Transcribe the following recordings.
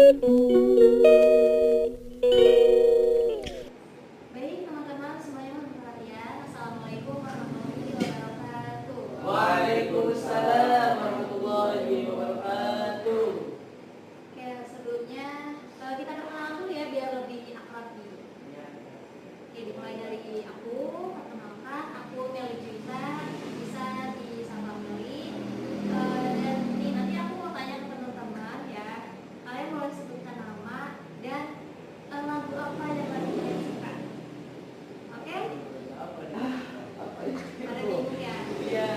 Baik teman-teman semuanya mohon perhatian. Assalamualaikum warahmatullahi wabarakatuh. Waalaikumsalam warahmatullahi wabarakatuh. Oke, sebelumnya kita perkenalan dulu ya biar lebih akrab gitu. Oke, dimulai dari aku. Perkenalkan, aku Meli Juwita, bisa disapa Meli. Dan ini nanti aku mau tanya ke teman-teman ya. Kalian boleh sebutkan nama dan lagu apa yang kalian suka. Oke? Pada bingung ya? Iya.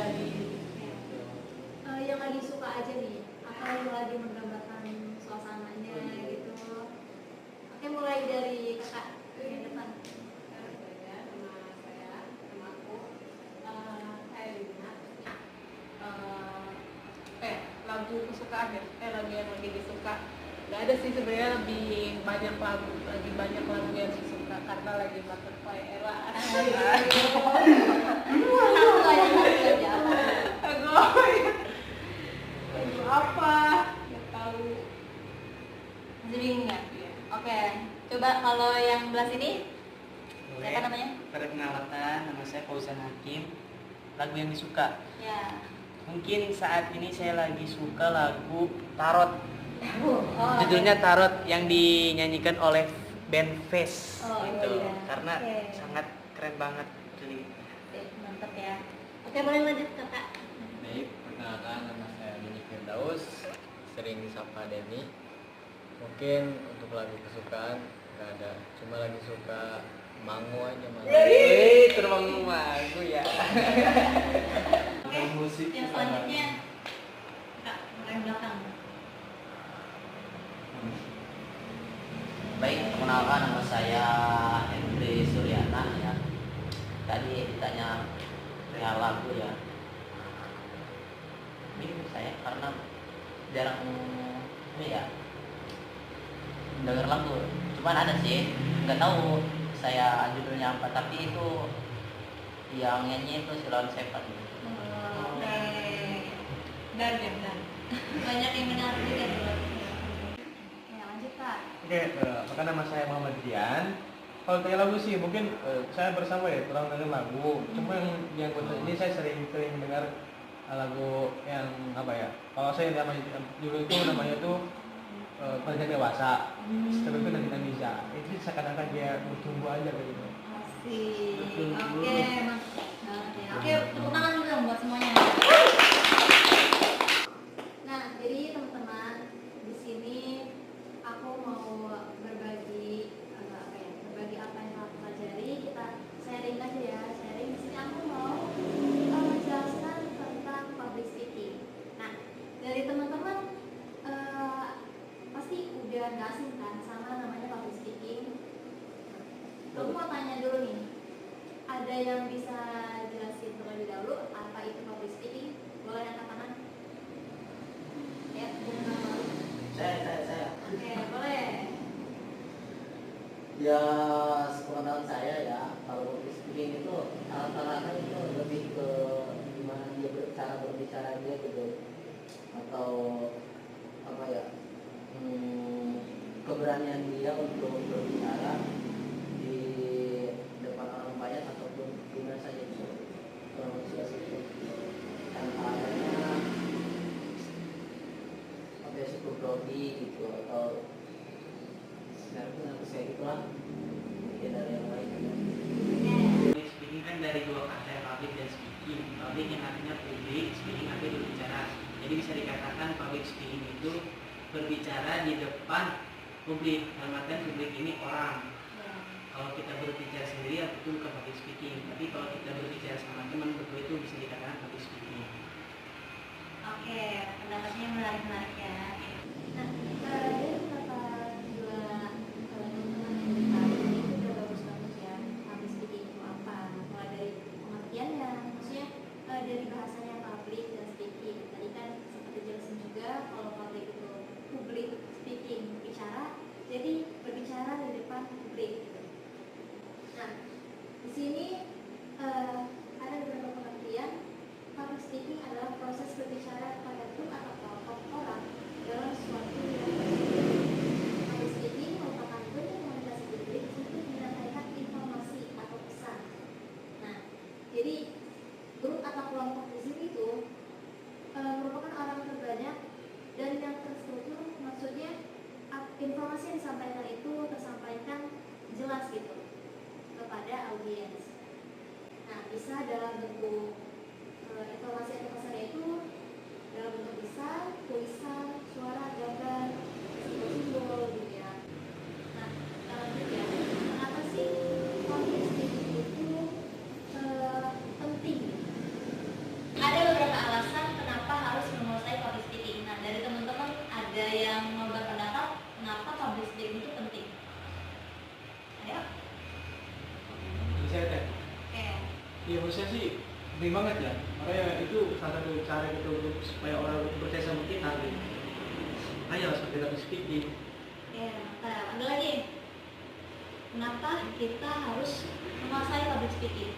Yang lagi suka aja nih, atau yang lagi menggambarkan suasananya gitu. Oke, mulai dari kakak yang depan. Lagu kesukaan ya, lagu yang lagi disuka. Gak ada sih sebenarnya, lebih banyak lagu yang disuka karena lagi butterfly era. Satu aja. Lagu apa? Gak tahu. Masih bingung ya? Oke, coba kalau yang belah sini, Boleh. siapa namanya? Perkenalkan, nama saya Fauzan Hakim. Lagu yang disuka. Ya. Mungkin saat ini saya lagi suka lagu Tarot. Oh, Judulnya Tarot yang dinyanyikan oleh band Face. Oh, gitu. iya. Karena Oke. sangat keren banget. Really. Oke, mantap ya. Oke, boleh lanjut kakak. Baik, perkenalkan nama saya Denny Firdaus, sering disapa Denny. Mungkin untuk lagu kesukaan nggak ada, cuma lagi suka Mangu aja Mangu. Wih, terbang lagu ya. Oke, yang selanjutnya kak, mulai belakang. Baik, perkenalkan nama saya Hendri Suryana ya. Tadi ditanya perihal lagu ya. Bingung saya karena jarang ini ya dengar lagu. Cuman ada sih, nggak tahu saya judulnya apa, tapi itu yang nyanyi itu Silon Seven. Oke. Dan. Banyak yang menarik ya. Ya, lanjut kak. Oke, maka nama saya Muhammad Dian. Kalau tanya lagu sih, mungkin saya bersama ya kurang dengar lagu. Cuma yang ini saya sering dengar lagu yang apa ya? Kalau saya namanya dulu itu namanya tuh Pelajar Dewasa. Setelah itu nanti Nisa. Itu seakan-akan dia bertumbuh aja kayak gitu. Asik. Oke, mantap banget ya. Oke, tepuk tangan dulu dong buat semuanya. Nah, jadi teman-teman, di sini aku mau berbagi berbagi apa yang aku pelajari. Kita sharing aja ya, sharing. Di sini aku mau menjelaskan tentang public speaking. Nah, dari teman-teman pasti udah nggak asing kan sama namanya public speaking. Aku mau tanya dulu nih, ada yang bisa jelasin terlebih dahulu apa itu public speaking? Boleh angkat tangan? Ya, benar. Saya. Oke, boleh. Ya, sepengetahuan saya ya, kalau public speaking itu rata-rata itu lebih ke gimana dia berbicara dia gitu, atau apa ya, keberanian dia untuk berbicara di depan orang banyak ataupun di mana saja itu itu tanpa adanya apa ya, super grogi gitu, atau saya itulah mungkin dari yang lain. Public speaking kan dari dua kata, public dan speaking. Public yang artinya publik, speaking artinya berbicara. Jadi bisa dikatakan public speaking itu berbicara di depan publik. Dalam artian publik ini orang. Kalau kita berbicara sendiri itu bukan public speaking. Tapi kalau kita berbicara sama teman berdua itu bisa dikatakan public speaking. Oke, pendapatnya menarik ya. Nah, dari kata dua teman-teman yang tadi itu udah bagus banget ya. Public speaking itu apa? Mulai dari pengertiannya, maksudnya dari bahasanya public dan speaking. Tadi kan sempat dijelasin juga kalau public itu public speaking, bicara. Jadi berbicara di depan publik. Gitu. Nah, di sini ada beberapa pengertian. Public speaking adalah proses berbicara kepada grup atau kelompok orang informasi yang disampaikan itu tersampaikan jelas gitu kepada audiens. Nah, bisa dalam bentuk informasi atau pesannya itu dalam bentuk bisa tulisan, suara, gambar, simbol-simbol gitu ya. Nah, selanjutnya, kenapa sih public speaking itu penting? Ada beberapa alasan kenapa harus menguasai public speaking. Nah, dari teman-teman ada yang mau berpendapat kenapa public speaking itu penting? Ayo. Saya teh. Oke. Iya, menurut saya sih penting banget ya. Makanya itu salah satu cara kita untuk supaya orang percaya sama kita gitu. Ayo seperti public speaking. Ya, mantap. Ada lagi. Kenapa kita harus menguasai public speaking?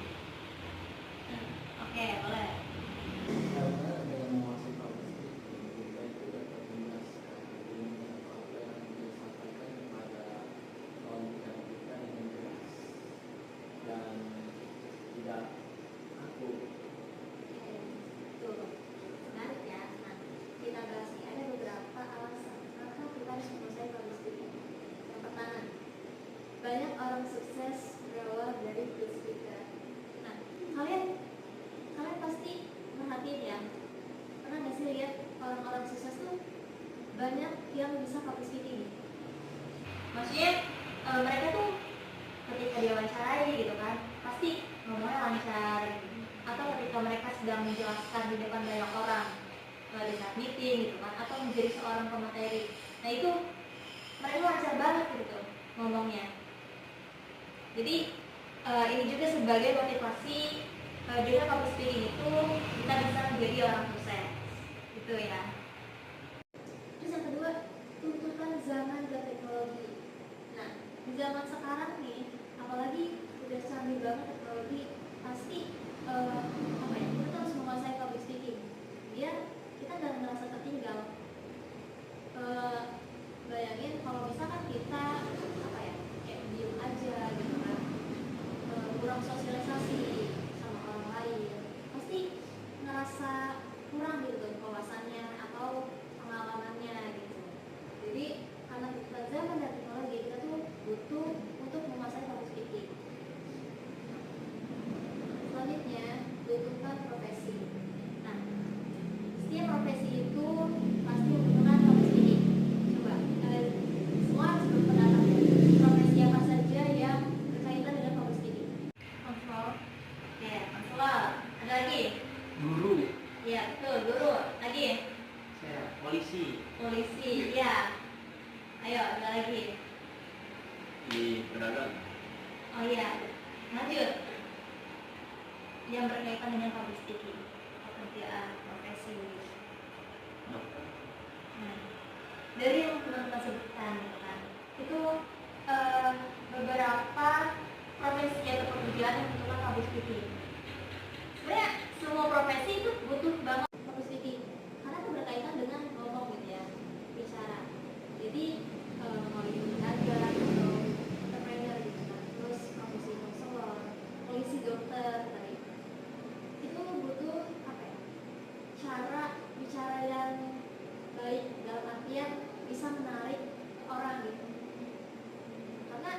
Oke, boleh. Karena dengan menguasai public speaking kita itu dapat menjelaskan ilmu atau apa yang ingin disampaikan kepada kawan pikiran kita dengan jelas dan tidak kaku. Tuh, menarik ya. Nah, kita bahas nih, ada beberapa alasan kenapa kita harus menguasai public speaking. Yang pertama, banyak orang sukses berawal dari good speaker. Nah, kalian pasti merhatiin ya, pernah nggak sih lihat orang-orang sukses tuh banyak yang bisa public speaking? Maksudnya mereka tuh ketika diwawancarai gitu kan, pasti ngomongnya lancar gitu. Atau ketika mereka sedang menjelaskan di depan banyak orang di saat meeting gitu kan, atau menjadi seorang pemateri, nah itu mereka lancar banget gitu ngomongnya. Jadi ini juga sebagai motivasi dengan public speaking itu kita bisa menjadi orang sukses gitu ya. Terus yang kedua, tuntutan zaman dan teknologi. Nah, di zaman sekarang nih, apalagi udah canggih banget teknologi, pasti kita harus menguasai public speaking biar kita nggak merasa tertinggal. Bayangin kalau misalkan kita kayak diem aja gitu kan, kurang sosialisasi sama orang lain, pasti ngerasa kurang gitu wawasannya atau pengalamannya gitu. Jadi karena kita zaman dan teknologi, kita tuh butuh untuk menguasai public speaking. Selanjutnya, tuntutan profesi. Nah, setiap profesi itu pasti membutuhkan public speaking. Coba kalian semua harus berpendapat profesi apa saja yang berkaitan dengan public speaking. Konselor, ya konselor. Ada lagi? Guru. Iya betul, guru. Lagi? Saya polisi. Polisi, ya. Ayo, ada lagi? Di pedagang. Oh iya, lanjut. Yang berkaitan dengan public speaking, pekerjaan, profesi. Nah, dari yang teman-teman sebutkan gitu kan, itu beberapa profesi atau pekerjaan yang membutuhkan public speaking. Sebenarnya semua profesi itu butuh banget public speaking karena itu berkaitan dengan ngomong gitu ya, bicara. Jadi mau itu pedagang atau entrepreneur gitu kan, terus profesi konselor, polisi, dokter tadi, itu butuh cara bicara yang baik dalam artian bisa menarik orang gitu. Karena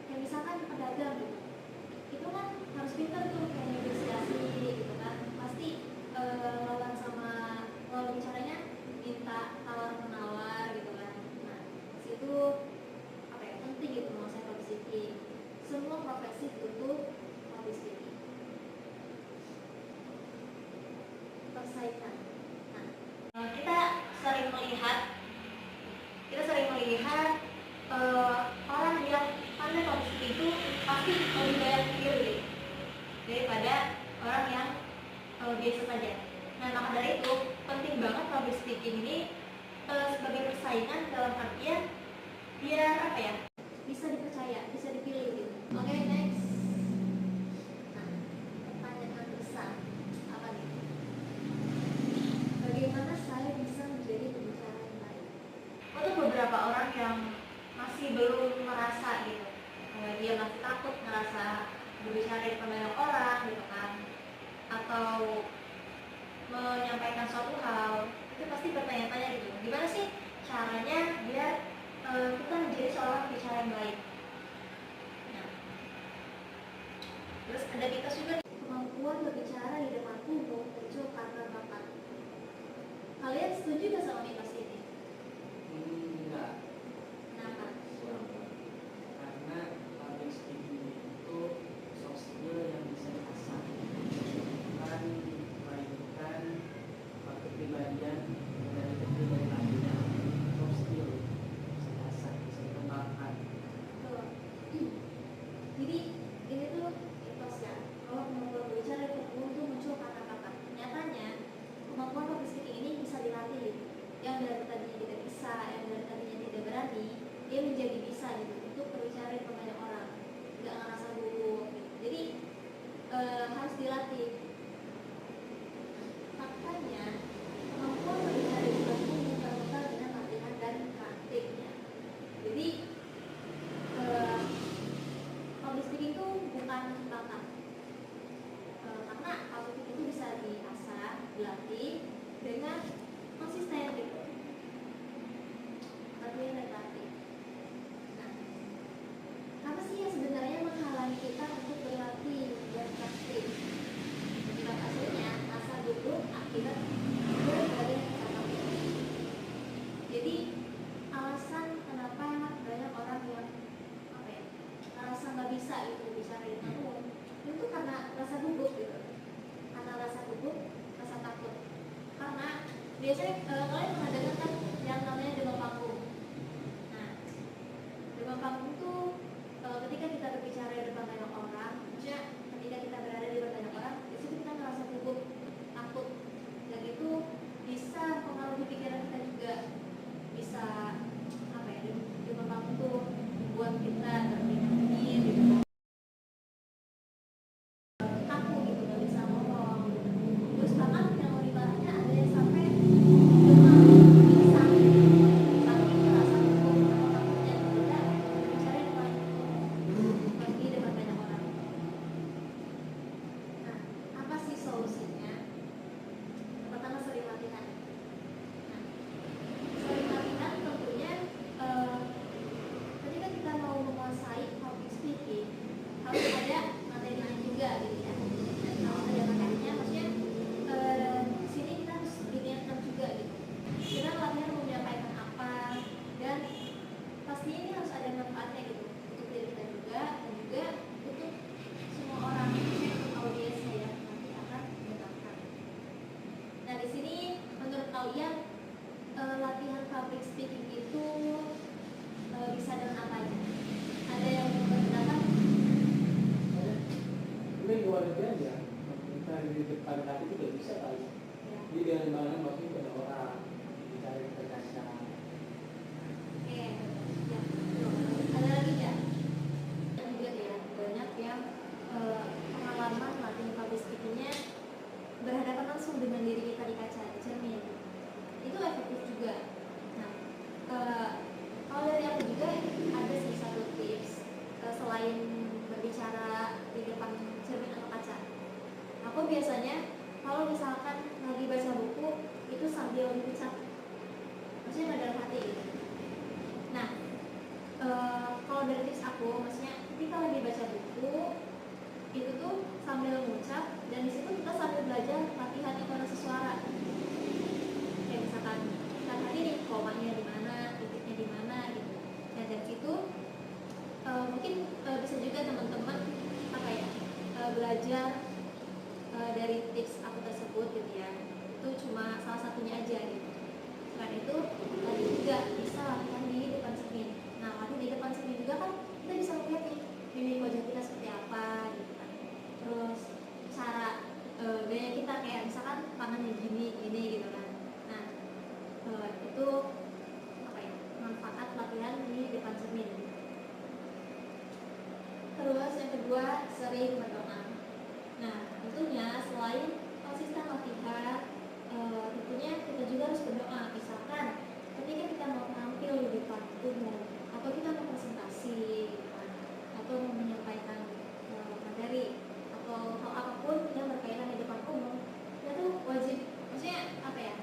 kayak misalkan pedagang gitu, itu kan harus pintar tuh kayak negosiasi gitu kan, pasti lawan sama lawan bicaranya minta tawar menawar gitu kan. Nah, situ penting gitu menguasai public speaking. Semua profesi butuh public speaking. Persaingan. Nah, kita sering melihat orang yang pandai public speaking itu pasti lebih banyak dipilih daripada orang yang biasa saja. Nah, maka dari itu penting banget public speaking ini sebagai persaingan dalam artian biar bisa dipercaya, bisa dipilih gitu. Oke, next. Nah, pertanyaan besar apa nih? Bagaimana saya bisa menjadi pembicara yang baik? Untuk beberapa orang yang masih belum merasa gitu, dia masih takut ngerasa berbicara di depan banyak orang gitu kan, atau menyampaikan suatu hal, itu pasti bertanya-tanya gitu, gimana sih caranya biar dia menjadi bisa gitu untuk berbicara di banyak orang, nggak ngerasa gugup gitu. Jadi harus dilatih. Makanya kemampuan berbicara di depan umum berbekal dengan latihan dan praktiknya. Jadi public speaking itu bukan bakat, karena public speaking itu bisa diasah, dilatih dengan konsisten gitu, latihan dan praktik. Nah, apa sih yang sebenarnya menghalangi kita untuk berlatih dan praktik? Akibat hasilnya rasa gugup akibat berbagai kata. Jadi alasan kenapa banyak orang yang merasa nggak bisa gitu bicara di depan umum itu karena rasa gugup gitu, karena rasa gugup, rasa takut. Karena biasanya kalian pernah dengar kan yang namanya demam panggung. Nah, demam panggung tuh ketika kita berbicara di depan banyak orang, maksudnya ketika kita berada di depan banyak orang, di situ kita merasa gugup, takut, dan itu bisa mempengaruhi pikiran kita juga. Bisa demam panggung tuh membuat kita terpinggir gitu, kaku gitu, nggak bisa ngomong. Terus bahkan yang lebih parahnya ada yang sampai demam, pingsan, saking merasa gugup atau takutnya tidak berbicara di depan banyak orang. Nah, apa sih solusinya? Pertama, sering latihan. Nah, sering latihan tentunya ketika kita mau menguasai public speaking harus ada materinya juga gitu ya. Dan harus ada materinya, maksudnya di sini kita harus diniatkan juga gitu. Kita latihan mau menyampaikan apa, dan pastinya ini harus ada manfaatnya gitu untuk diri kita juga dan juga untuk semua orang, untuk audiensnya yang nanti akan mendengarkan. Nah, di sini menurut kalian latihan public speaking itu bisa dengan apa aja? Ada yang menggunakan? Mungkin luar biasa, kita di depan hati juga bisa kali. Ya. Jadi dengan mana maksudnya pada orang bicara kita kasar. Oke, ya. Ada lagi ya? Dan juga ya, banyak yang pengalaman latihan public speakingnya berhadapan langsung dengan diri kita di kaca, di cermin. Itu efektif juga. Nah, kalau dari aku juga ada sih satu tips selain berbicara di depan cermin atau kaca. Aku biasanya kalau misalkan lagi baca buku itu sambil mengucap, maksudnya nggak dalam hati gitu. Nah, kalau dari tips aku, maksudnya ketika lagi baca buku itu tuh sambil mengucap, dan di situ kita sambil belajar latihan intonasi suara. Kayak misalkan kita tadi nih komanya di mana, titiknya di mana gitu. Nah, dari situ mungkin bisa juga teman-teman belajar dari tips aku tersebut gitu ya. Itu cuma salah satunya aja gitu. Selain itu tadi juga bisa latihan di depan cermin. Nah, latihan di depan cermin juga kan kita bisa melihat nih mimik wajah kita seperti apa gitu kan. Terus cara gaya kita, kayak misalkan tangannya gini gitu kan. Nah, itu manfaat latihan di depan cermin. Terus yang kedua, sering berdoa. Nah, tentunya selain konsisten latihan, tentunya kita juga harus berdoa. Misalkan ketika kita mau tampil di depan umum, atau kita mau presentasi gitu kan, atau mau menyampaikan materi atau hal apapun yang berkaitan di depan umum, kita tuh wajib, maksudnya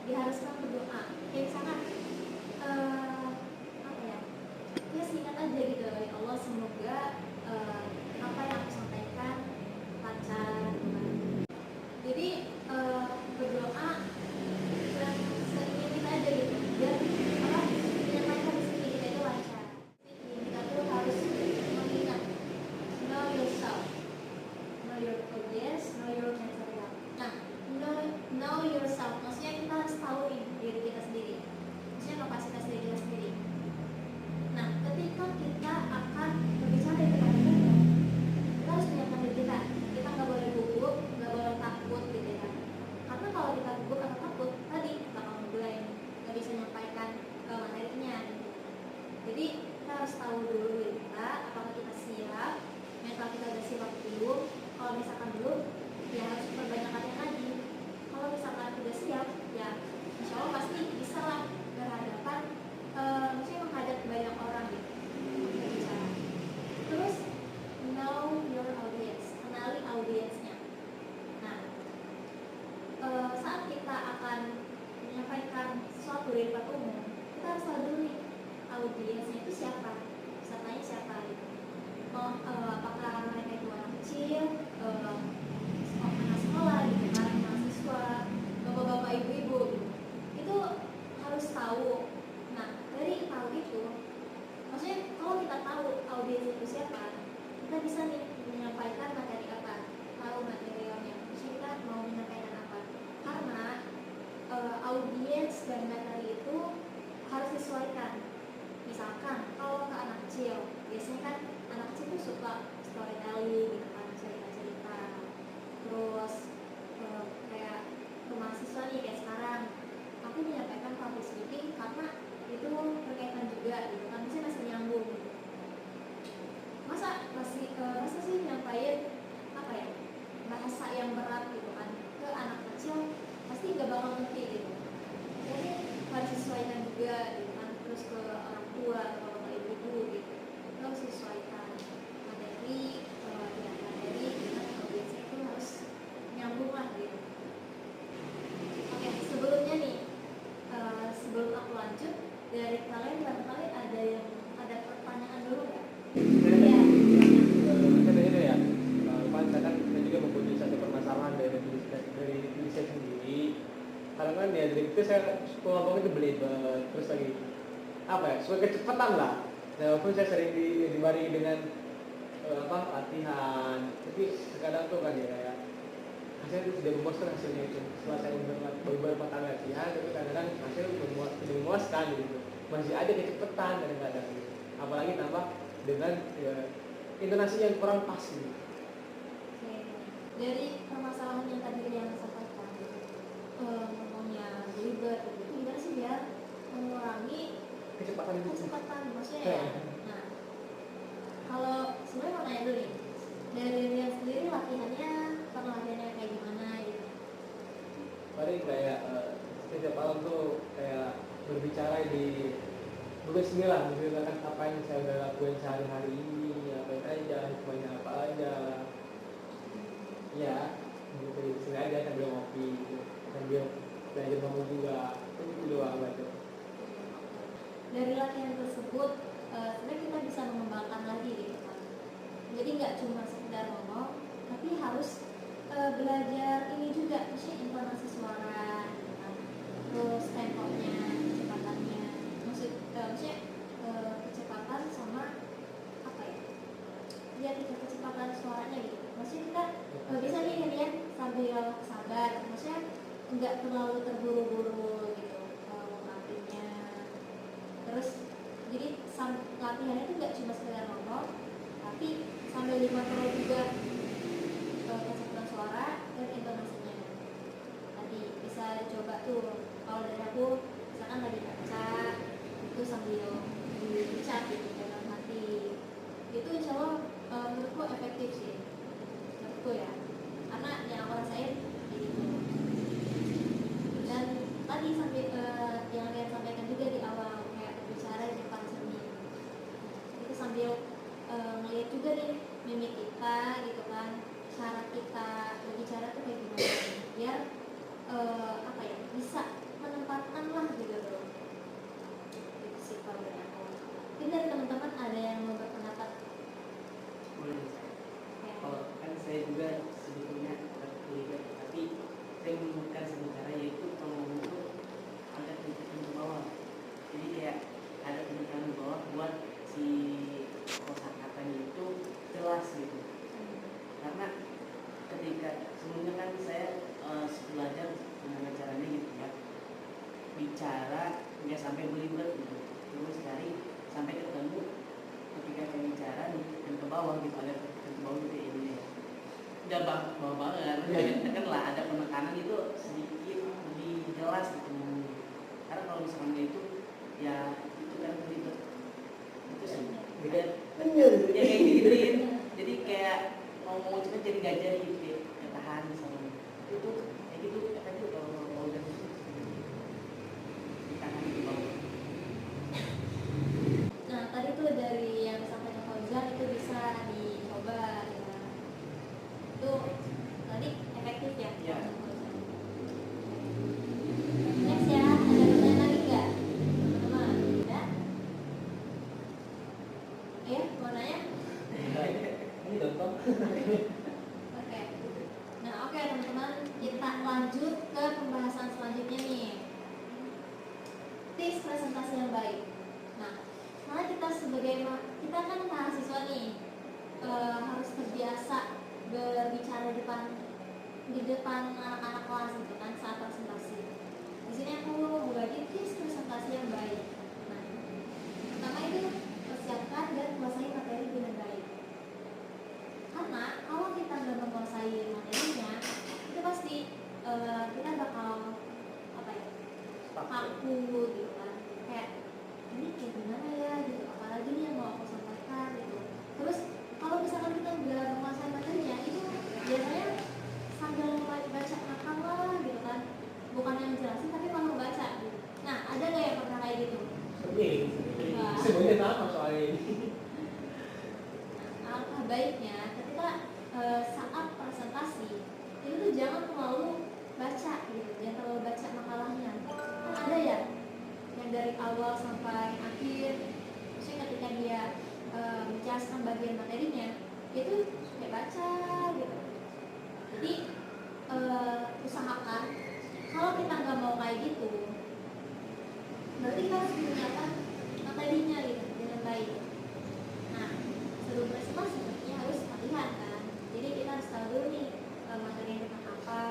diharuskan berdoa. Kayak misalkan ya singkat aja gitu, ya Allah semoga apa yang aku sampaikan lancar gitu kan. Jadi berdoa dan seingin kita aja gitu, biar menyampaikan rezeki kita itu lancar. Kita tuh harus mengingat know yourself, know your audience, know your mental health. Nah, know yourself maksudnya kita harus tahu diri kita sendiri, maksudnya kapasitas diri kita sendiri. Nah, ketika kita akan berbicara di depan umum, kita harus menyiapkan diri kita. Kita nggak boleh gugup. tahu dulu diri kita, apakah kita siap, mental kita udah siap atau belum. Kalau misalkan belum, ya harus perbanyak latihan lagi. Kalau misalkan udah siap, ya insya Allah pasti bisa lah berhadapan, maksudnya menghadap banyak orang gitu, berbicara. Terus know your audience, kenali audiensnya. Nah, saat kita akan menyampaikan sesuatu di depan umum, kita harus tahu dulu nih audiensnya itu siapa, pesertanya siapa gitu. Apakah mereka itu anak kecil, anak sekolah gitu kan, mahasiswa, bapak-bapak, ibu-ibu gitu. Itu harus tahu. Nah, dari tahu itu, maksudnya kalau kita tahu audiens itu siapa, kita bisa nih menyampaikan materi apa, tahu materialnya, maksudnya kita mau menyampaikan apa. Karena audiens dan materi itu harus disesuaikan. Misalkan kalau ke anak kecil, biasanya kan anak kecil tuh suka storytelling gitu kan, cerita-cerita. Terus kayak ke mahasiswa nih kayak sekarang, aku menyampaikan public speaking karena itu berkaitan juga gitu kan, masih nyambung gitu. Masa sih nyampain apa ya, bahasa yang berat gitu kan ke anak kecil, pasti gak bakal ngerti gitu. Jadi harus disesuaikan juga gitu kan. Terus ke orang tua atau bapak ibu gitu, itu harus disesuaikan materi, materi dengan audiensnya itu harus nyambung lah gitu. Oke, sebelumnya nih, sebelum aku lanjut, dari kalian barangkali ada pertanyaan dulu nggak? Iya. Contohnya ya, misalkan kita juga mempunyai satu permasalahan dari diri saya sendiri. Kadang kan ya dari itu saya ngomong itu belibet, terus lagi apa ya, suka kecepatan lah. Walaupun saya sering dibarengi dengan latihan, tapi terkadang tuh kan ya hasilnya itu tidak memuaskan hasilnya itu. Setelah saya beberapa kali latihan, tapi kadang-kadang hasil tidak memuaskan gitu. Masih ada kecepatan kadang-kadang gitu. Apalagi tambah dengan intonasi yang kurang pas gitu. Oke. Dari permasalahan yang tadi yang sampaikan, ngomongnya belibet gitu, gimana sih biar mengurangi Kecepatan itu. maksudnya ya. Nah, kalau sebenarnya mau nanya dulu nih, dari Rian sendiri latihannya kayak gimana gitu? Paling kayak setiap malam tuh kayak berbicara di tulis sini lah, menceritakan apa yang saya udah lakuin sehari-hari ini, apa aja, hikmahnya apa aja. Ya, gitu di sini aja sambil ngopi, gitu. Sambil belajar ngomong juga, itu doang aja. Dari latihan tersebut, sebenarnya kita bisa mengembangkan lagi gitu kan. Jadi nggak cuma sekedar ngomong, tapi harus belajar ini juga, maksudnya intonasi suara, gitu kan. Terus temponya, kecepatannya, maksudnya kecepatan sama apa ya? Ya kecepatan suaranya gitu. Maksudnya kita bisa nih Rian sambil sabar, maksudnya nggak terlalu terburu-buru gitu ngomongnya. Terus jadi latihannya itu nggak cuma sekedar ngomong, tapi sambil dikontrol juga kecepatan suara dan intonasinya. Tadi bisa coba tuh, kalau dari aku misalkan lagi baca itu sambil diucap gitu dalam hati, itu insya Allah menurutku efektif sih, menurutku ya, karena yang aku rasain gitu. Dan tadi sampai yang kalian sampaikan juga di awal, kayak berbicara di depan cermin, itu sambil ngeliat juga nih mimik kita gitu kan, cara kita berbicara tuh kayak gimana, biar apa ya, bisa menempatkan lah gitu loh. Itu sih kalau dari aku. Mungkin dari teman-teman ada yang mau berpendapat? Boleh. Ya. Kalau kan saya juga sebetulnya terlibat, tapi saya menemukan sementara yaitu kalau ngomong itu ada penekanan ke bawah. Jadi kayak ada penekanan ke bawah buat si kosakatanya itu jelas gitu. Karena ketika sebelumnya kan saya belajar gimana caranya gitu ya, bicara nggak sampai belibet gitu, terus cari sampai ketemu ketika saya bicara dan ke bawah gitu, ada ke bawah gitu ya, ini udah bawah banget, kan lah ada penekanan itu sedikit lebih jelas gitu ngomongnya. Karena kalau misalnya itu ya itu kan belibet itu sih. Bukan. ya kayak gituin. Jadi kayak mau cepet jadi gajah gitu ya, nggak tahan sama itu kayak gitu efeknya kalau mau udah ditahan di bawah. Nah, tadi tuh dari yang disampaikan Fauzan itu bisa dicoba ya. Itu tadi efektif ya? Iya. Next ya, ada pertanyaan lagi nggak? Teman-teman, ya? Ya, mau nanya? Ini contoh. Oke. Nah, oke teman-teman, kita lanjut ke pembahasan selanjutnya nih. Tips presentasi yang baik. Nah, karena kita kita kan mahasiswa nih, harus terbiasa berbicara di depan anak-anak kelas gitu kan saat presentasi. Di sini aku berbagi tips presentasi yang baik. Nah, pertama itu persiapkan dan kuasai materi dengan baik. Karena kalau kita nggak menguasai materinya, itu pasti kita bakal apa ya, kaku gitu kan, kayak ini kayak gimana ya gitu, apalagi nih yang mau aku sampaikan gitu. Terus kalau misalkan kita nggak menguasai materinya, itu biasanya sambil baca makalah gitu kan, bukan yang jelasin tapi malah baca gitu. Nah, ada nggak yang pernah kayak gitu? Sering. Wah. Sebenarnya sama soalnya ini. Alangkah baiknya ketika saat presentasi itu tuh jangan terlalu baca gitu, jangan terlalu baca makalahnya. Kan ada ya yang dari awal sampai akhir, maksudnya ketika dia menjelaskan bagian materinya itu kayak baca gitu. Jadi usahakan kalau kita nggak mau kayak gitu, berarti kita harus menyiapkan materinya gitu dengan baik. Nah, sebelum presentasi tentunya harus latihan kan. Jadi kita harus tahu dulu nih materinya tentang apa.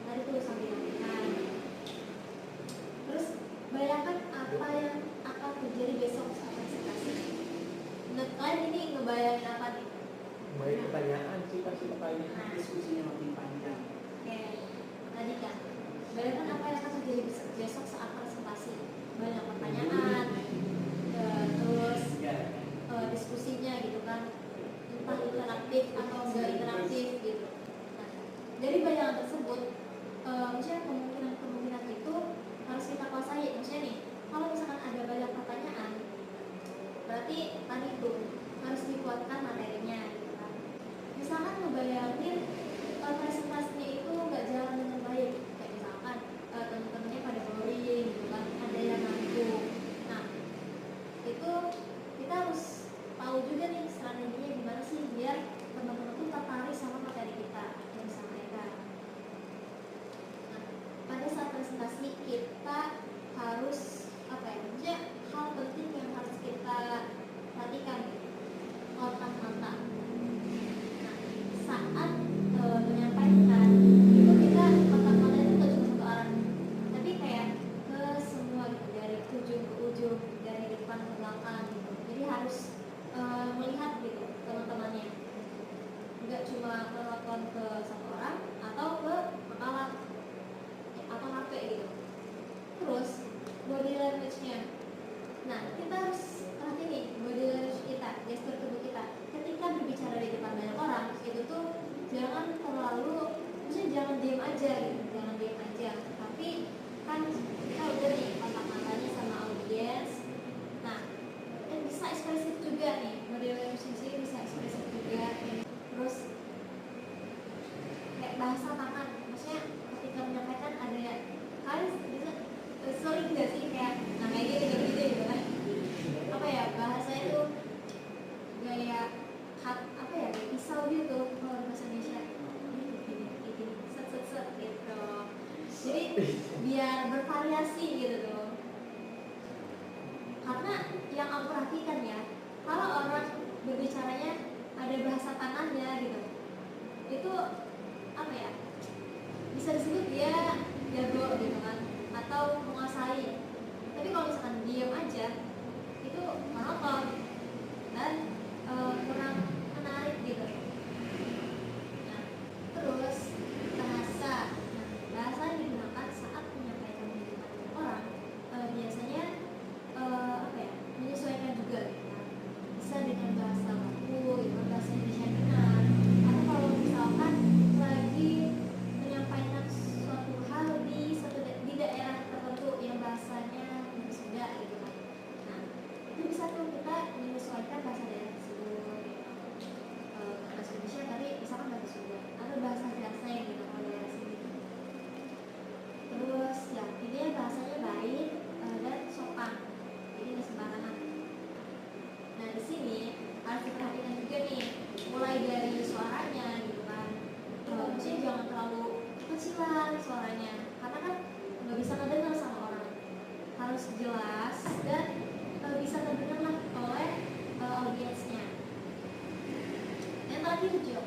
Tadi tuh sambil latihan. Terus bayangkan apa yang akan terjadi besok saat presentasi. Menurut kalian ini ngebayangin apa nih? Banyak pertanyaan sih pasti makanya. Nah, Diskusinya makin panjang. oke, tadi kan bayangkan apa yang akan terjadi besok saat presentasi. Banyak pertanyaan, terus diskusinya gitu kan, entah interaktif atau enggak interaktif gitu. Nah, dari bayangan tersebut, maksudnya kemungkinan itu harus kita kuasai. Maksudnya nih, kalau misalkan ada banyak pertanyaan, berarti tadi itu harus dikuatkan materinya gitu kan. Misalkan ngebayangin presentasinya itu nggak jalan dengan baik, kayak misalkan teman-temannya pada boring gitu kan, ada yang ngantuk. Nah, itu kita harus tahu juga nih strateginya gimana sih biar teman-teman tuh tertarik sama materi kita yang disampaikan. Nah, pada saat presentasi kita harus apa ya, maksudnya hal penting yang harus kita perhatikan gitu, kontak mata. Nah, saat menyampaikan itu kita kontak mata itu nggak cuma satu arah, tapi kayak ke semua gitu, dari ujung ke ujung, dari depan ke belakang gitu. Jadi harus melihat gitu teman-temannya, nggak cuma menonton ke satu orang atau ke makalah atau HP gitu. Terus body language-nya, nah kita harus perhatiin nih body language kita, gestur tubuh kita ketika berbicara di depan banyak orang. Itu tuh jangan terlalu, maksudnya jangan diam aja gitu, jangan diam aja, tapi kan kita udah nih kontak matanya sama audiens. Nah, bisa ekspresif juga nih, model sendiri bisa ekspresif juga. Terus kayak bahasa tangan, maksudnya ketika menyampaikan ada ya, kalian bisa sering nggak sih kayak nah kayak gitu kan, apa ya bahasanya tuh gaya apa ya, kayak pisau gitu kalau bahasa Indonesia, gini set set set gitu. Jadi biar bervariasi gitu tuh. menyesuaikan bahasa daerah tersebut gitu. Bahasa Indonesia tapi misalkan bahasa Sunda atau bahasa Jaksel gitu kalau daerah sini. Terus ya intinya bahasanya baik dan sopan, jadi nggak sembarangan. Nah di sini harus diperhatikan juga nih, mulai dari suaranya gitu kan. Maksudnya jangan terlalu kecilan suaranya, karena kan nggak bisa ngedengar sama orang. Harus jelas dan bisa terdengar lah oleh audiensnya. Yang terakhir Jo,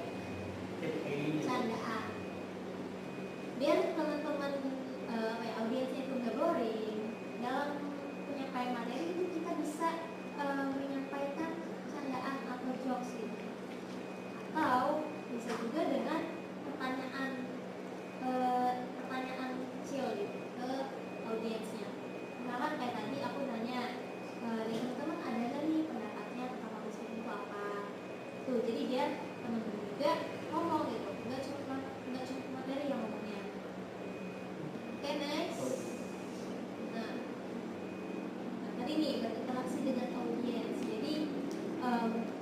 candaan. Biar teman-teman audiensnya itu nggak boring, dalam penyampaian materi itu kita bisa menyampaikan candaan atau jokes gitu. Atau bisa juga dengan pertanyaan kecil gitu ke audiensnya. Misalkan kayak tadi aku nanya, teman-teman ada nggak nih pendapatnya tentang public speaking itu apa? Tuh, jadi biar teman-teman juga ngomong gitu, nggak cuma materi yang ngomongnya. Oke, next. Nah, tadi nih berinteraksi dengan audiens. Jadi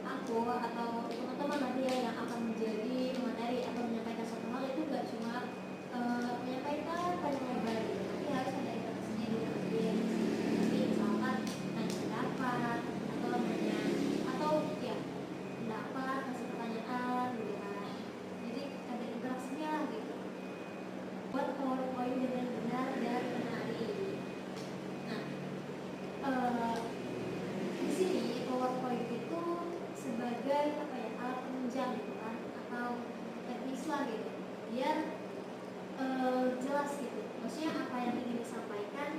aku atau teman-teman nanti yang akan menjadi materi atau menyampaikan suatu hal itu nggak cuma menyampaikan panjang lebar gitu, tapi harus ada interaksinya dengan audiens. Jadi misalkan nanya pendapat atau ya pendapat, kasih pertanyaan gitu kan. Jadi ada interaksinya lah gitu. Buat PowerPoint dengan benar dan menarik. Nah, di sini PowerPoint itu sebagai alat penunjang gitu kan, atau teknis lah gitu, biar jelas gitu. Maksudnya apa yang ingin disampaikan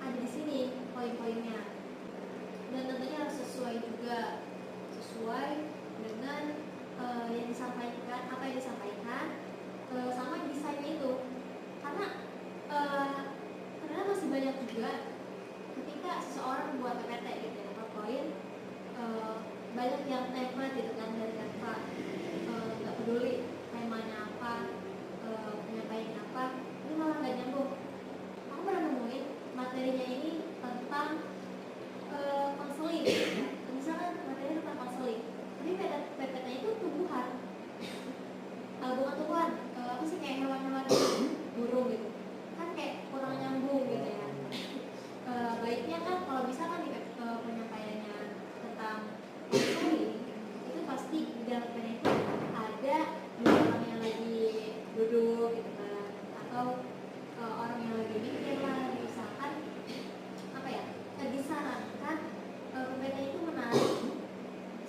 ada di sini poin-poinnya, dan tentunya harus sesuai dengan yang disampaikan, apa yang disampaikan sama desainnya itu. Karena masih banyak juga ketika seseorang buat PPT gitu ya, PowerPoint, banyak yang template gitu kan dari Canva, nggak peduli temanya apa, penyampaian apa, ini malah nggak nyambung. Aku pernah nemuin materinya ini tentang konseling gitu ya. Misalkan materinya tentang konseling, tapi PPT-nya itu tumbuhan, bukan tumbuhan, apa sih, kayak hewan-hewan burung gitu kan, kayak kurang nyambung gitu ya. Baiknya kan kalau bisa kan di penyampaiannya tentang konseling itu pasti di dalam PPT itu ada orang yang lagi duduk gitu kan, atau orang yang lagi mikir lah, misalkan disarankan PPT itu menarik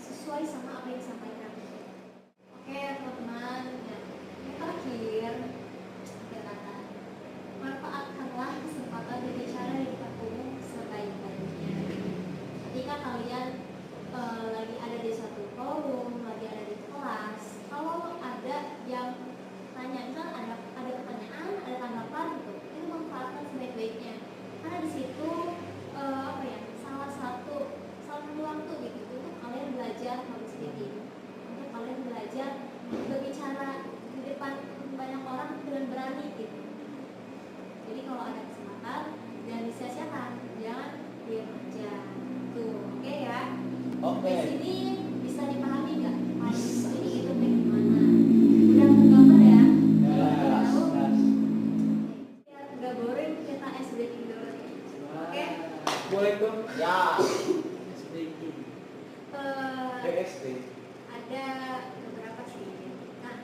sesuai sama apa yang disampaikan. Oke teman-teman, yang terakhir kata manfaatkanlah kesempatan berbicara di depan umum sebaik-baiknya. Ketika kalian lagi ada di suatu forum, lagi ada di kelas, kalau ada yang tanya, misal ada pertanyaan, ada tanggapan gitu, itu manfaatkan sebaik-baiknya. Karena di situ salah satu waktu gitu untuk kalian belajar public speaking, untuk kalian belajar berbicara di depan banyak orang dengan berani gitu. Jadi kalau ada kesempatan jangan disia-siakan, jangan diam aja. Tuh, oke ya. Oke. Di sini bisa dipahami nggak public speaking itu kayak gimana? Udah tergambar ya? Tahu? Biar nggak boring, kita ice breaking dulu nih. Oke? Boleh tuh? Ya. DSD. Ada beberapa sih. Nah,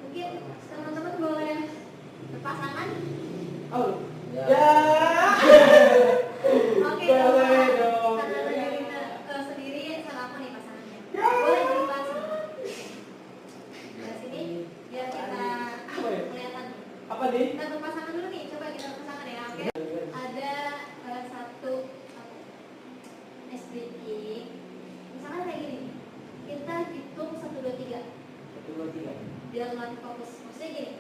mungkin teman-teman boleh berpasangan. Oh. Ya. Oke, Boleh dong. karena tadi kita sendiri, sama apa nih pasangannya? Boleh berpasangan. Dari sini biar kita kelihatan. Apa nih? Kita berpasangan dulu nih. Coba kita berpasangan ya, oke? Ada satu SBI. Misalnya kayak gini, kita hitung 1, 2, 3 biar melatih fokus. Maksudnya gini,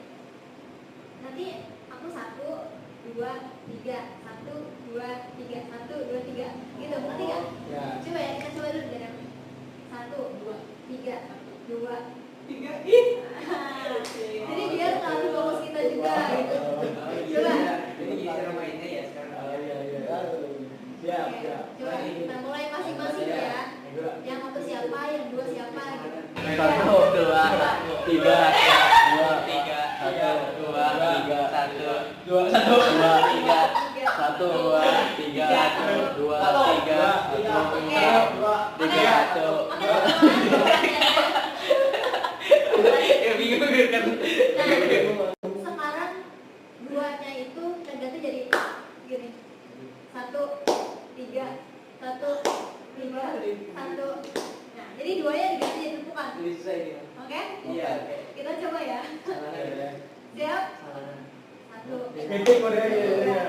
nanti aku 1, 2, 3, 1, 2, 3, 1, 2, 3 gitu, ngerti gak? Ya. Coba ya, kita coba dulu biar 1, 2, 3, 2, 3 jadi biar melatih fokus kita juga gitu. Coba. Jadi cara mainnya ya sekarang. Siap, Oke, siap. coba kita mulai masing-masing ya. Satu, dua, tiga, dua, tiga, satu, dua, tiga, satu, dua, satu, dua, tiga, satu, dua, tiga, dua, tiga, satu, tiga, satu. Ya bingung kan? Sekarang duanya itu terganti jadi gini. 1, 3, 1, 5, 1. Nah, jadi duanya diganti jadi tumpukan. Ini susah ini. Oke? Iya. Kita coba ya. Siap? 1. Ketik modelnya.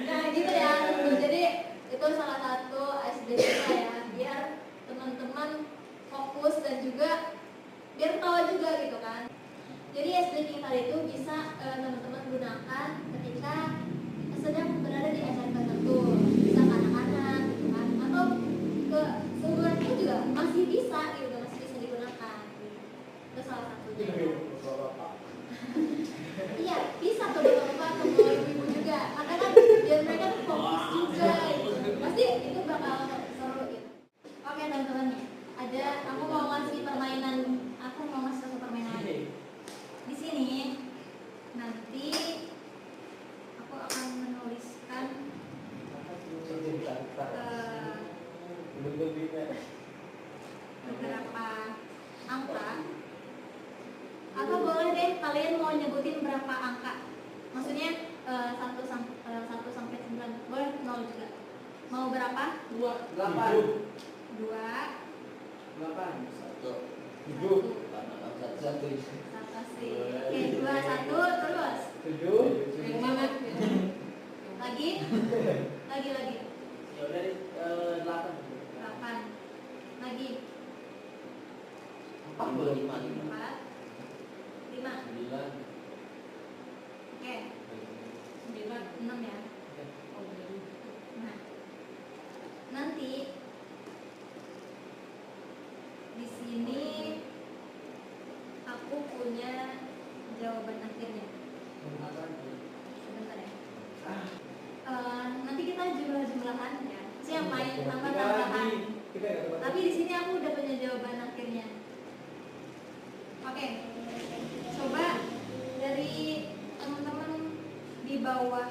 Nah gitu ya, jadi itu salah satu SD kita ya, biar teman-teman fokus dan juga biar ketawa juga gitu kan. Jadi SD kita itu bisa teman-teman gunakan ketika sedang berada di acara tertentu, bisa ke anak-anak gitu kan, atau ke seumuran itu juga masih bisa gitu, masih bisa digunakan. Itu salah satunya. Iya, bisa ke bapak-bapak atau ke ibu-ibu juga. Karena kan biar mereka tuh fokus juga gitu. Pasti itu bakal seru gitu. Oke teman-teman, aku mau ngasih satu permainan. Di sini nanti aku akan menuliskan beberapa angka. Atau boleh deh kalian mau nyebutin berapa angka. Maksudnya 1 sampai 9. Boleh 0 juga. Mau berapa? 2, 8, 2, 8, 1. Oke, 2, 1 terus. 7. Yang mana? Lagi. Ya udah 8. 8. Lagi. 4, 5, 4, 5. Oke, 6 ya. Nah, nanti di sini aku punya jawaban akhirnya. Sebentar ya. Nanti kita jumlah-jumlahan ya. Siapa yang tambah-tambahan? Tapi di sini aku udah punya jawaban akhirnya. Oke, coba dari teman-teman di bawah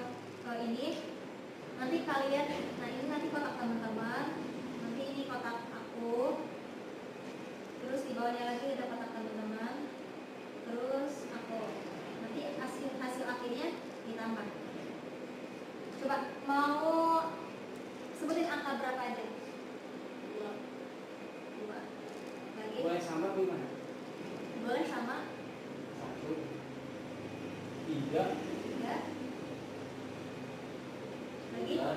ini, nanti kalian, nah ini nanti kotak teman-teman, nanti ini kotak aku, terus di bawahnya lagi ada kotak teman-teman, terus aku, nanti hasil akhirnya ditambah. Coba mau sebutin angka berapa aja? 2. Lagi? boleh sama apa gimana? Boleh sama? 1, 3. 3. Lagi? 9.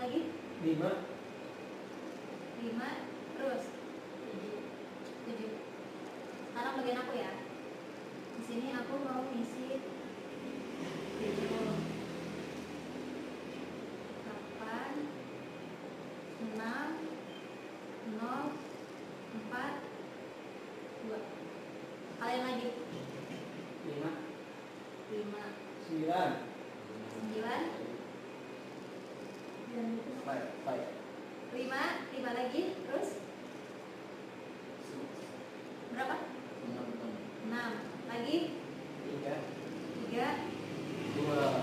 Lagi? 5. 5. Terus? 7. Sekarang bagian aku ya. Di sini aku mau isi 7, 8, 6, 0, 4, 2. Kalian lagi? 5, 5, 9. 9. Dan 5 lagi. Terus? Berapa? 6. Lagi? 3. 3, 2.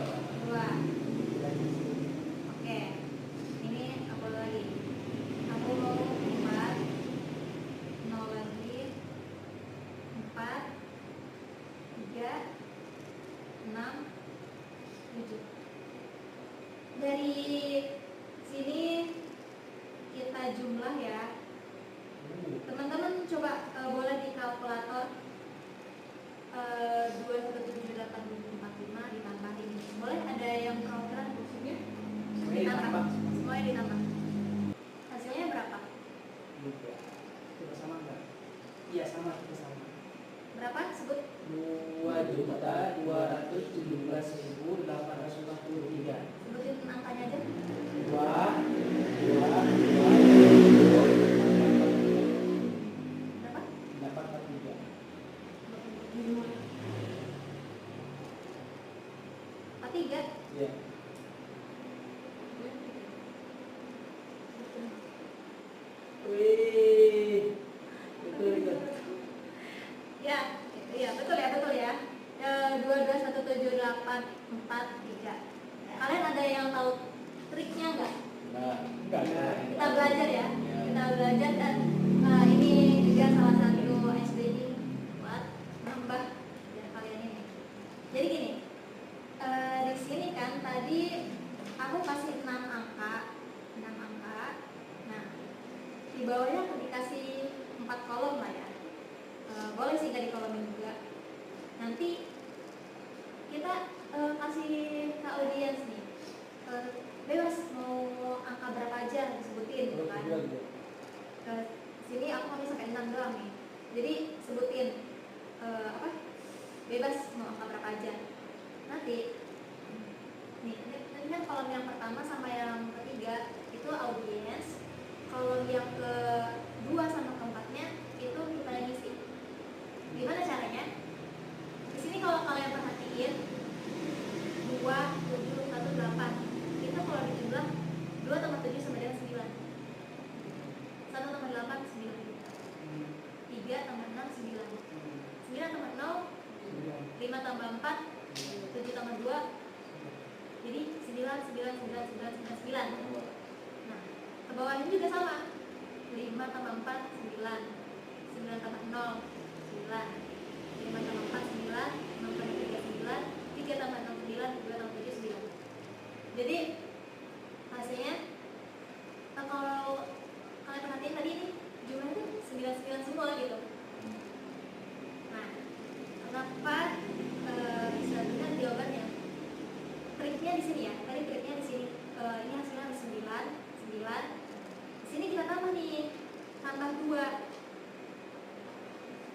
Oke. Ini aku lagi. Aku mau 4, 0 lagi. 4, 3, 6, 7. Dari sini kita jumlah ya. Teman-teman coba boleh di kalkulator 2177845 ditambahin. Boleh ada yang program maksudnya? Ditambah. Semuanya ditambah. Hasilnya berapa? Kita sama enggak? Iya sama, kita sama. kita belajar ya, kita belajar dan ini juga salah satu SDG buat nambah dan kalian ini. Jadi gini, di sini kan tadi aku kasih 6 angka. Nah, di bawahnya aku dikasih 4 kolom lah ya. Boleh sih nggak dikolomin juga. Nanti kita kasih ke audiens nih, bebas mau angka berapa aja disebutin gitu kan. Sini aku mau sampai 6 doang nih. Jadi sebutin bebas mau angka berapa aja. Nanti nih, ini kan kolom yang pertama sama yang ketiga itu audiens. Kolom yang kedua sama keempatnya itu kita yang isi. Gimana caranya? Di sini kalau kalian perhatiin 2, 7, 1, 8 itu kalau dijumlah 2 tambah 7 sama dengan 9, 1 tambah 8, 9, 3 tambah 6, 9, 9 tambah 0, 5 tambah 4, 7 tambah 2, jadi 9. Nah, ke bawahnya juga sama, 5 tambah 4, 9, 9 tambah 0, 9, 5 tambah 4, 9, 6 tambah 3, 9, 3 tambah 6, 9, 2 tambah 7, 9. Jadi hasilnya kalau kalian perhatiin tadi ini jumlahnya 9 semua gitu. Nah, kenapa bisa dengan jawabannya? Triknya di sini ya. Tadi triknya di sini. Ini hasilnya 9. Di sini kita tambah nih, tambah 2.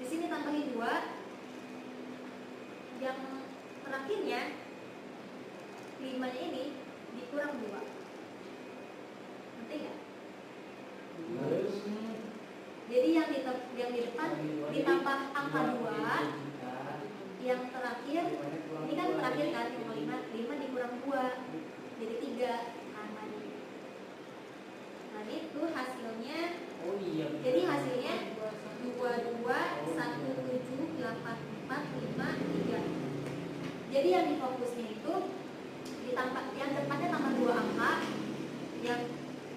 Di sini tambahin 2. Yang terakhirnya 5-nya ini dikurang 2. Ngerti nggak? Jadi yang di depan ditambah angka 2. Yang terakhir, ini kan terakhir kan yang 5 dikurang 2, jadi 3 kan tadi. Nah itu hasilnya. Jadi hasilnya 22, 1, 7, 8, 4, 5, 3. Jadi yang difokusnya itu ditambah, yang depannya tambah 2 angka, yang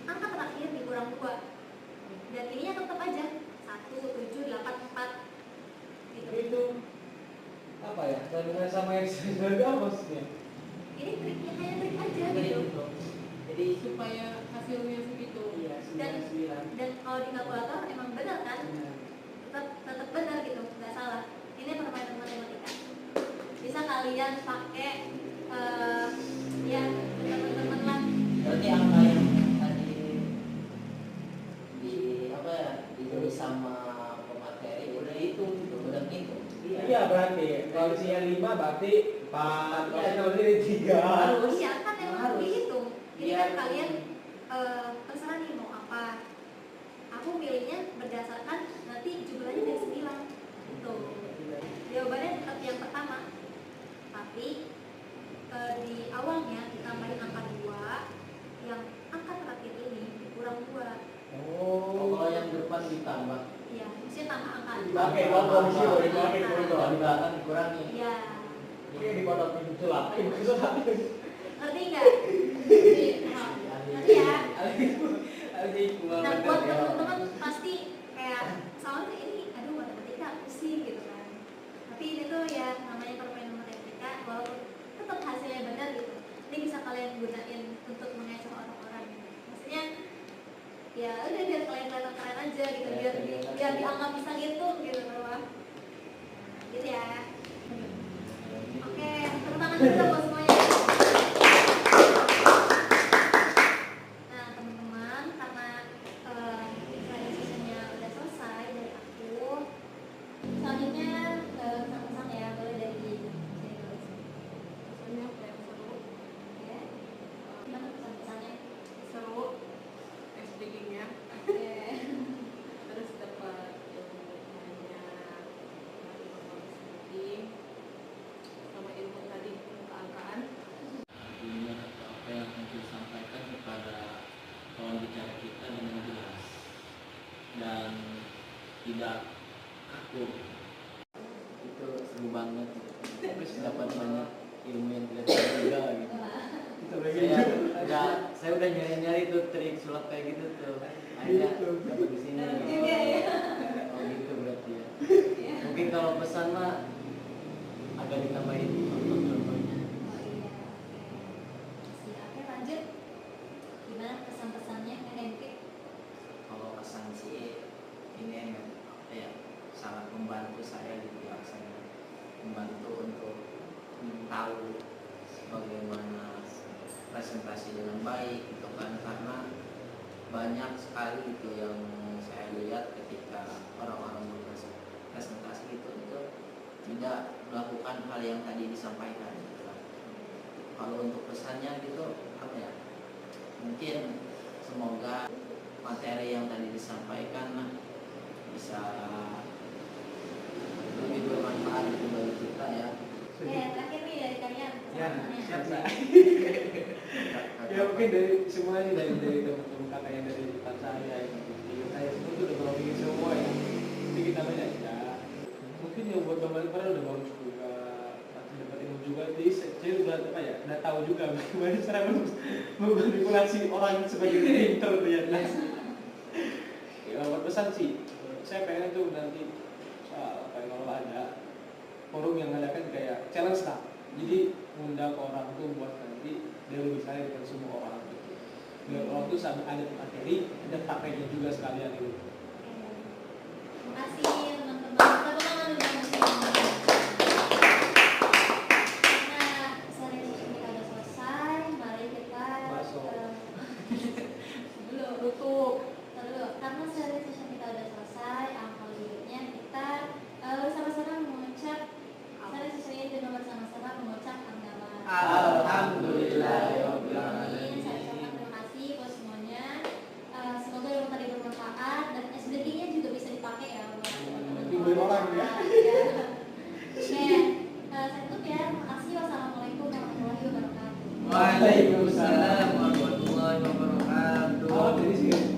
angka terakhir dikurang 2. Dan ininya tetap aja 1, 7, 8, 4 gitu. Itu apa ya? Sandungan sama yang sebenarnya apa maksudnya? Ini triknya hanya trik aja Jadi gitu. Jadi supaya hasilnya segitu. iya, Dan 9. kalau di kalkulator emang benar kan? Tetap benar gitu, nggak salah. Ini permainan matematika. Bisa kalian pakai ya teman-teman lah. Berarti angka yang tadi ditulis sama pemateri udah hitung, udah ngitung. Iya berarti kalau isinya 5 berarti 4, kalau ini 3. Harus ya kan emang harus dihitung. Jadi kan Iya. kalian terserah nih mau apa. Aku milihnya berdasarkan nanti jumlahnya dari 9. Tuh. Jawabannya tetap yang pertama. Tapi di awalnya ditambahin angka 2, yang angka terakhir ini dikurang 2. Kalau yang depan ditambah, Iya, maksudnya tambah angka 2. Pakai proporsi, pakai di proporsi. belakang dikurangi. Iya. Ini dipotong itu celak. Ngerti nggak? Ngerti ya? Nah buat teman-teman pasti kayak soalnya ini aduh matematika pusing gitu kan. Tapi ini tuh ya namanya permainan matematika, walaupun tetap hasilnya benar gitu. Ini bisa kalian gunain untuk mengecoh orang-orang gitu. Maksudnya ya udah biar kalian kelihatan keren aja gitu, biar dianggap bisa ngitung gitu bawah. Gitu ya. Oke, tepuk tangan dulu buat semuanya. Nah teman-teman, karena presentation-nya udah selesai dari aku, selanjutnya pesan-pesan ya, boleh dari Hasilnya apa yang seru? ya. Gimana pesan-pesannya? Seru SDG-nya. Oke. Terus dapat ilmu banyak, sama ilmu tadi keangkaan. Artinya apa yang akan disampaikan kepada kawan bicara kita dengan jelas dan tidak kaku. Itu seru banget. Terus dapat banyak ilmu yang tidak tahu juga gitu. Saya udah nyari-nyari tuh trik sulap kayak gitu tuh. Akhirnya dapat di sini. Oh gitu berarti ya. Mungkin kalau pesan mah agak ditambahin contoh-contohnya. Oh iya, oke. Oke, lanjut. Gimana pesan-pesannya Henry? Kalau kesan sih ini apa ya, sangat membantu saya gitu ya, sangat membantu untuk tahu bagaimana presentasi dengan baik gitu kan, karena banyak sekali gitu yang saya lihat ketika orang-orang presentasi gitu itu tidak melakukan hal yang tadi disampaikan gitu kan. Kalau untuk pesannya gitu apa ya, mungkin semoga materi yang tadi disampaikan bisa lebih bermanfaat gitu bagi kita ya. Oke, terakhir nih dari kalian Ya, pesan-pesannya. siap Mbak. Ya mungkin dari semuanya, dari teman-teman kakak yang dari depan saya, yang dari saya semua itu udah kalau bikin semua ya. Jadi kita banyak ya. Mungkin yang buat gambar padahal udah bagus juga, nanti dapat ilmu juga. Jadi saya udah apa ya, udah tahu juga bagaimana cara memanipulasi orang sebagai pinter ya. Ya buat pesan sih, saya pengen tuh nanti kayak kalau ada forum yang ngadakan kayak challenge lah. Jadi undang orang tuh buat nanti dia lebih saya dengan semua orang gitu. Biar orang tuh sampai ada materi, ada prakteknya juga sekalian gitu. Terima kasih teman-teman. Tepuk tangan dulu yang sini. Karena sesi kita udah selesai, mari kita Masuk. belum tutup. Dulu, karena sesi kita udah selesai, alangkah baiknya kita bersama-sama mengucap sesi ini dengan bersama-sama mengucap hamdalah. Alhamdulillahirabbil Amin. Saya ucapkan terima kasih buat semuanya. Semoga ilmu tadi bermanfaat dan SBG-nya juga bisa dipakai ya buat teman-teman. Dibeli orang ya. Iya. Oke, saya tutup ya. Terima kasih. Wassalamualaikum warahmatullahi wabarakatuh. Waalaikumsalam warahmatullahi wabarakatuh. Oh, jadi sih